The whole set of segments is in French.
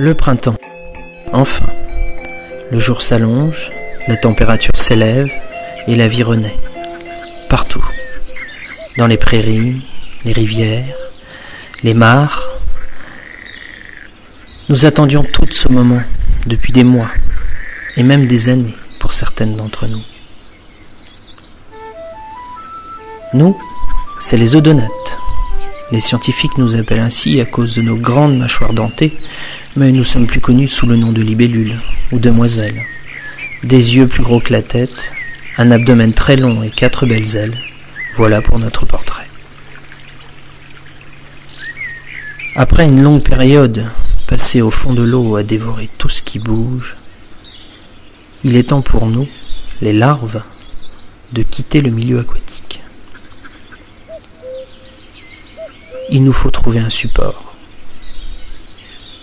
Le printemps. Enfin. Le jour s'allonge, la température s'élève et la vie renaît. Partout. Dans les prairies, les rivières, les mares. Nous attendions tous ce moment depuis des mois et même des années pour certaines d'entre nous. Nous, c'est les odonates. Les scientifiques nous appellent ainsi à cause de nos grandes mâchoires dentées, mais nous sommes plus connus sous le nom de libellules ou demoiselles. Des yeux plus gros que la tête, un abdomen très long et 4 belles ailes. Voilà pour notre portrait. Après une longue période passée au fond de l'eau à dévorer tout ce qui bouge, il est temps pour nous, les larves, de quitter le milieu aquatique. Il nous faut trouver un support.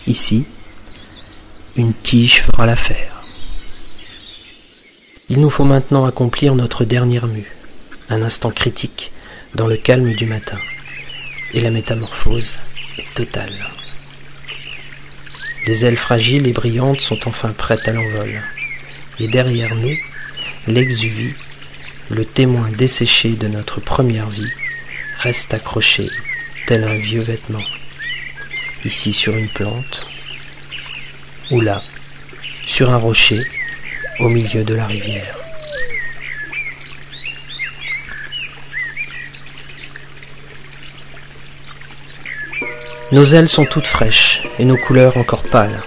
Ici, une tige fera l'affaire. Il nous faut maintenant accomplir notre dernière mue, un instant critique dans le calme du matin, et la métamorphose est totale. Les ailes fragiles et brillantes sont enfin prêtes à l'envol, et derrière nous, l'exuvie, le témoin desséché de notre première vie, reste accroché tel un vieux vêtement, ici sur une plante, ou là, sur un rocher, au milieu de la rivière. Nos ailes sont toutes fraîches et nos couleurs encore pâles.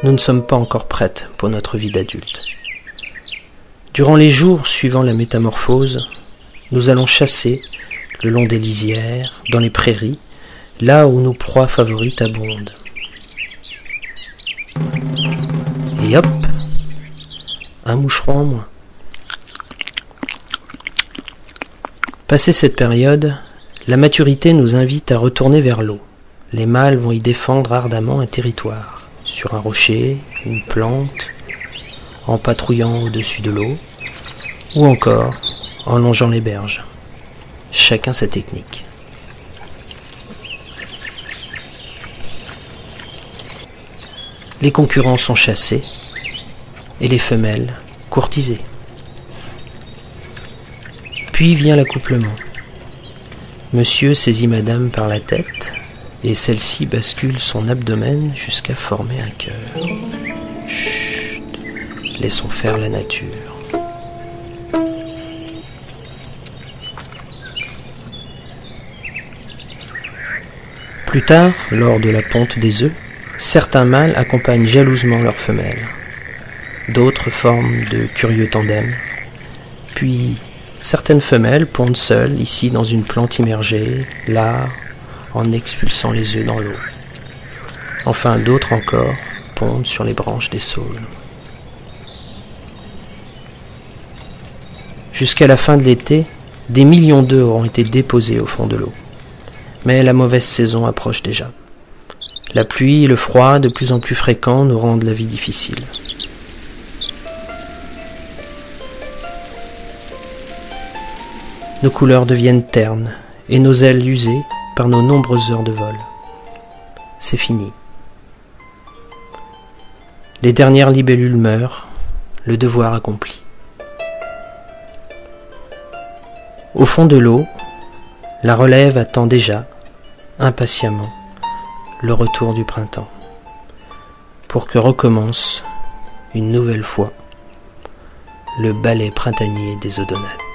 Nous ne sommes pas encore prêtes pour notre vie d'adulte. Durant les jours suivant la métamorphose, nous allons chasser le long des lisières, dans les prairies, là où nos proies favorites abondent. Et hop, un moucheron en moins. Passé cette période, la maturité nous invite à retourner vers l'eau. Les mâles vont y défendre ardemment un territoire, sur un rocher, une plante, en patrouillant au-dessus de l'eau, ou encore en longeant les berges. Chacun sa technique. Les concurrents sont chassés et les femelles courtisées. Puis vient l'accouplement. Monsieur saisit madame par la tête et celle-ci bascule son abdomen jusqu'à former un cœur. Chut, laissons faire la nature. Plus tard, lors de la ponte des œufs, certains mâles accompagnent jalousement leurs femelles. D'autres forment de curieux tandems. Puis, certaines femelles pondent seules, ici dans une plante immergée, là, en expulsant les œufs dans l'eau. Enfin, d'autres encore pondent sur les branches des saules. Jusqu'à la fin de l'été, des millions d'œufs auront été déposés au fond de l'eau. Mais la mauvaise saison approche déjà. La pluie et le froid, de plus en plus fréquents, nous rendent la vie difficile. Nos couleurs deviennent ternes et nos ailes usées par nos nombreuses heures de vol. C'est fini. Les dernières libellules meurent, le devoir accompli. Au fond de l'eau, la relève attend déjà, impatiemment, le retour du printemps, pour que recommence, une nouvelle fois, le ballet printanier des odonates.